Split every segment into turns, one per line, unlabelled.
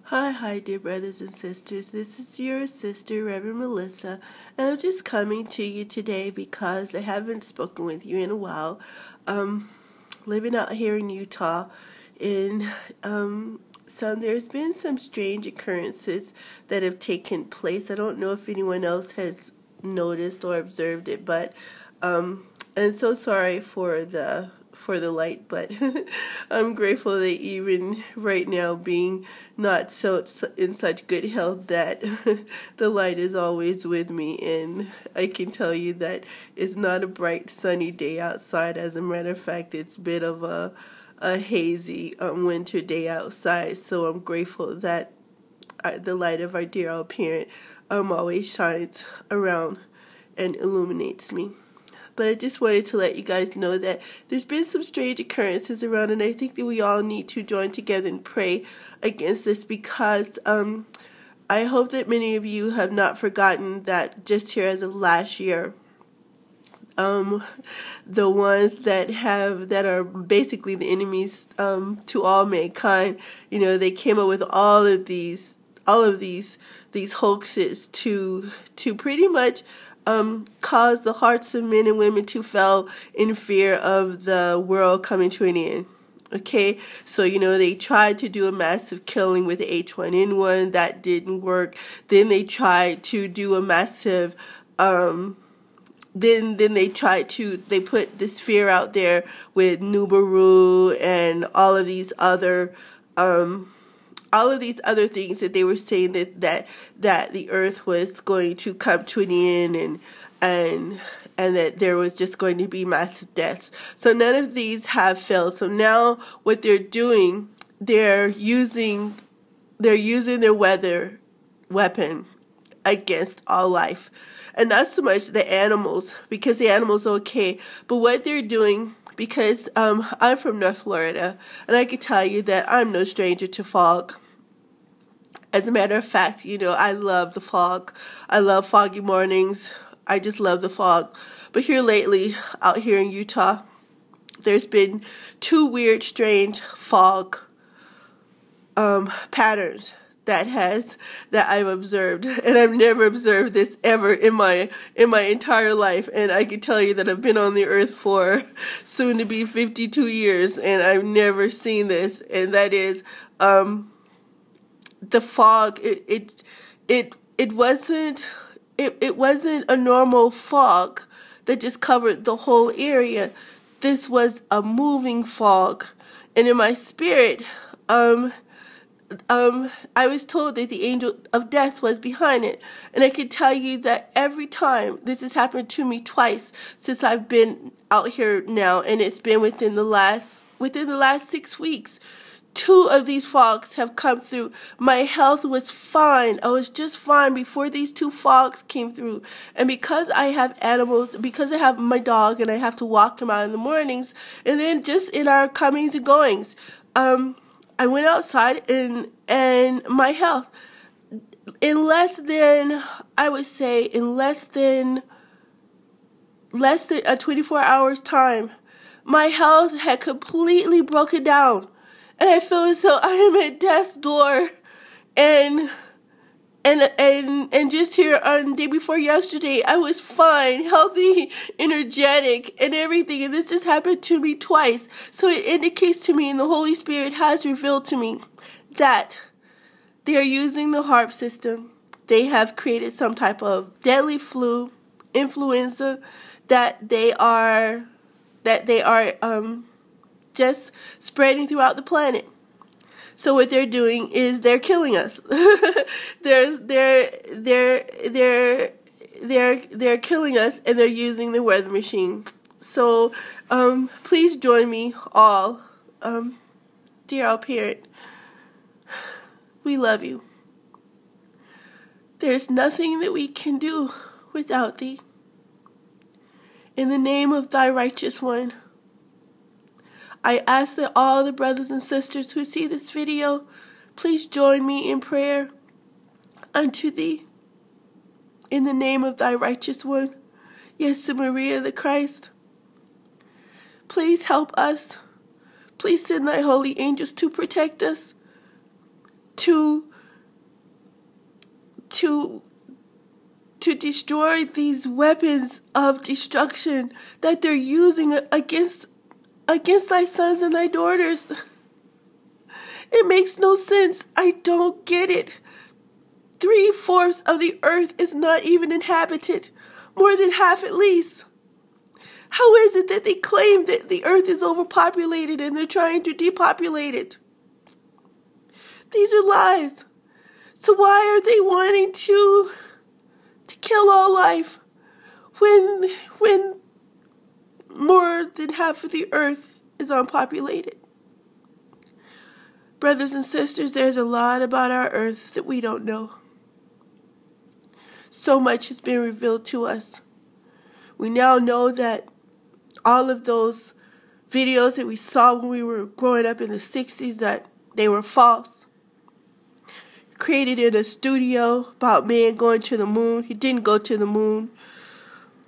Hi, dear brothers and sisters. This is your sister, Reverend Melissa, and I'm just coming to you today because I haven't spoken with you in a while. Living out here in Utah, so there's been some strange occurrences that have taken place. I don't know if anyone else has noticed or observed it, but I'm so sorry for the light, but I'm grateful that even right now, being not so in such good health, that the light is always with me, and I can tell you that it's not a bright sunny day outside. As a matter of fact, it's a bit of a hazy winter day outside, so I'm grateful that the light of our dear old parent always shines around and illuminates me. But I just wanted to let you guys know that there's been some strange occurrences around, and I think that we all need to join together and pray against this, because I hope that many of you have not forgotten that just here as of last year, the ones that are basically the enemies to all mankind, they came up with all of these hoaxes to pretty much cause the hearts of men and women to fall in fear of the world coming to an end. Okay, so they tried to do a massive killing with H1N1. That didn't work. Then they tried to do a massive then they put this fear out there with Nubaru and all of these other things that they were saying that the earth was going to come to an end, and that there was just going to be massive deaths. So none of these have failed. So now what they're doing, they're using their weather weapon against all life. And not so much the animals, because the animals are okay. But what they're doing, because I'm from North Florida, and I can tell you that I'm no stranger to fog. As a matter of fact, I love the fog. I love foggy mornings. I just love the fog. But here lately, out here in Utah, there's been two weird, strange fog patterns that I've observed, and I've never observed this ever in my entire life. And I can tell you that I've been on the earth for soon to be 52 years, and I've never seen this. And that is the fog. It wasn't a normal fog that just covered the whole area. This was a moving fog, and in my spirit, I was told that the angel of death was behind it. And I can tell you that every time, this has happened to me twice since I've been out here now, and it's been within the last 6 weeks. 2 of these fogs have come through. My health was fine. I was just fine before these 2 fogs came through. And because I have animals, because I have my dog and I have to walk him out in the mornings, and then just in our comings and goings, I went outside, and my health, in less than a 24 hours time, my health had completely broken down. And I feel as though I am at death's door. And just here on the day before yesterday, I was fine, healthy, energetic, and everything. And this just happened to me twice. So it indicates to me, and the Holy Spirit has revealed to me, that they are using the Haarp system. They have created some type of deadly flu, influenza, that they are just spreading throughout the planet. So what they're doing is they're killing us. they're killing us, and they're using the weather machine. So please join me all, dear our parent. We love you. There's nothing that we can do without thee. In the name of thy righteous one, I ask that all the brothers and sisters who see this video, please join me in prayer unto thee. In the name of thy righteous one, yes, Maria the Christ, please help us. Please send thy holy angels to protect us, to destroy these weapons of destruction that they're using against thy sons and thy daughters. It makes no sense. I don't get it. 3/4 of the earth is not even inhabited. More than half at least. How is it that they claim that the earth is overpopulated and they're trying to depopulate it? These are lies. So why are they wanting to kill all life when more than half of the earth is unpopulated? Brothers and sisters, there's a lot about our earth that we don't know. So much has been revealed to us. We now know that all of those videos that we saw when we were growing up in the 60s, that they were false. Created in a studio about man going to the moon. He didn't go to the moon.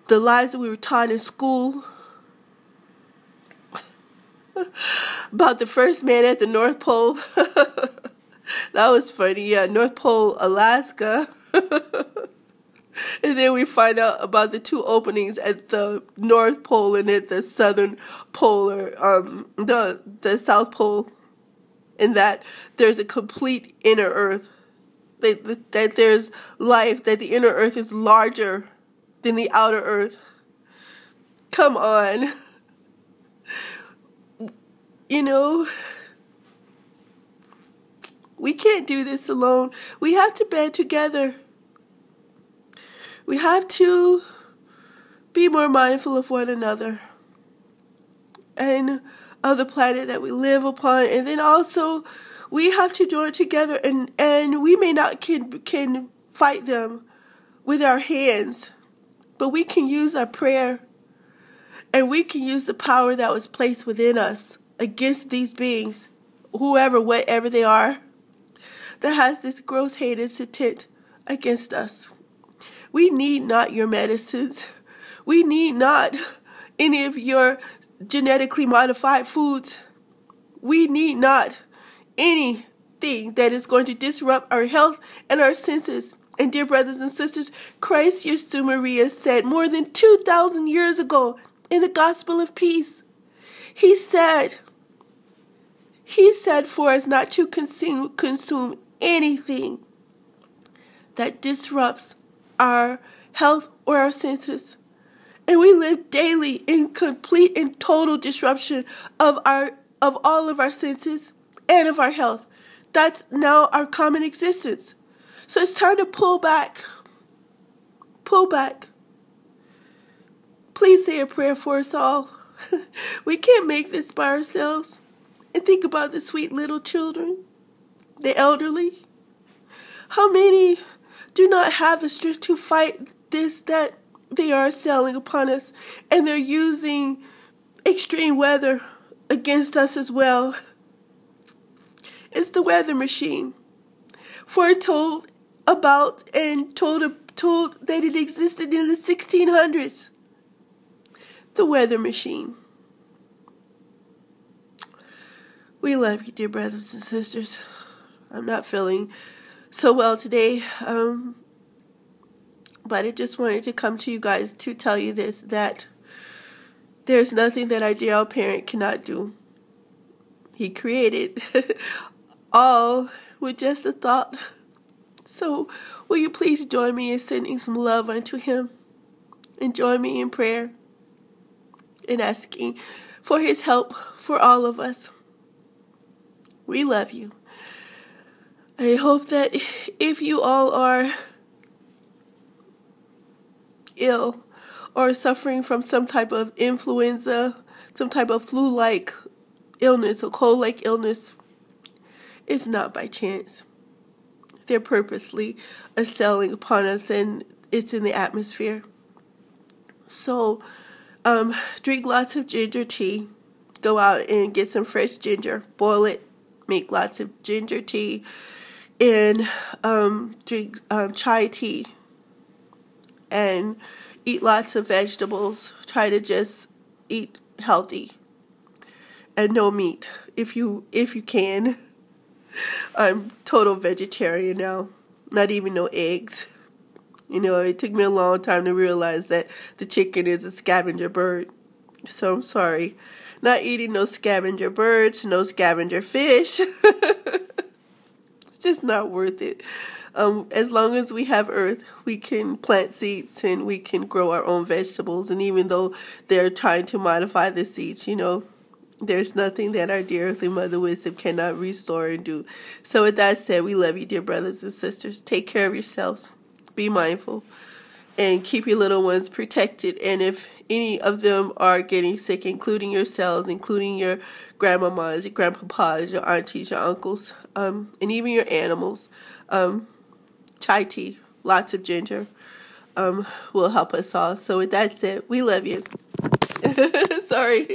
The lies that we were taught in school about the first man at the North Pole. That was funny. Yeah, North Pole, Alaska. And then we find out about the 2 openings at the North Pole and at the Southern Pole, or the South Pole, and that there's a complete inner Earth, that there's life, that the inner Earth is larger than the outer Earth. Come on. You know, we can't do this alone. We have to band together. We have to be more mindful of one another and of the planet that we live upon. And then also, we have to join together, and we may not can fight them with our hands, but we can use our prayer, and we can use the power that was placed within us against these beings, whoever, whatever they are, that has this gross heinous intent against us. We need not your medicines. We need not any of your genetically modified foods. We need not anything that is going to disrupt our health and our senses. And dear brothers and sisters, Christ Yeshua Maria said more than 2,000 years ago in the Gospel of Peace, He said for us not to consume anything that disrupts our health or our senses. And we live daily in complete and total disruption of all of our senses and of our health. That's now our common existence. So it's time to pull back. Pull back. Please say a prayer for us all. We can't make this by ourselves. And think about the sweet little children, the elderly. How many do not have the strength to fight this that they are selling upon us, and they're using extreme weather against us as well? It's the weather machine, foretold about and told that it existed in the 1600s. The weather machine. We love you, dear brothers and sisters. I'm not feeling so well today, but I just wanted to come to you guys to tell you this, that there's nothing that our dear old parent cannot do. He created all with just a thought. So will you please join me in sending some love unto Him, and join me in prayer and asking for His help for all of us. We love you. I hope that if you all are ill or suffering from some type of influenza, some type of flu-like illness or cold-like illness, it's not by chance. They're purposely assailing upon us, and it's in the atmosphere. So, drink lots of ginger tea. Go out and get some fresh ginger, boil it, make lots of ginger tea, and drink chai tea, and eat lots of vegetables. Try to just eat healthy and no meat if you can. I'm total vegetarian now, not even no eggs. You know, it took me a long time to realize that the chicken is a scavenger bird. So I'm sorry. Not eating no scavenger birds, no scavenger fish. It's just not worth it. As long as we have earth, we can plant seeds and we can grow our own vegetables. And even though they're trying to modify the seeds, you know, there's nothing that our dear earthly mother wisdom cannot restore and do. So with that said, we love you, dear brothers and sisters. Take care of yourselves. Be mindful. And keep your little ones protected. And if any of them are getting sick, including yourselves, including your grandmamas, your grandpapas, your aunties, your uncles, and even your animals, chai tea, lots of ginger, will help us all. So with that said, we love you. Sorry.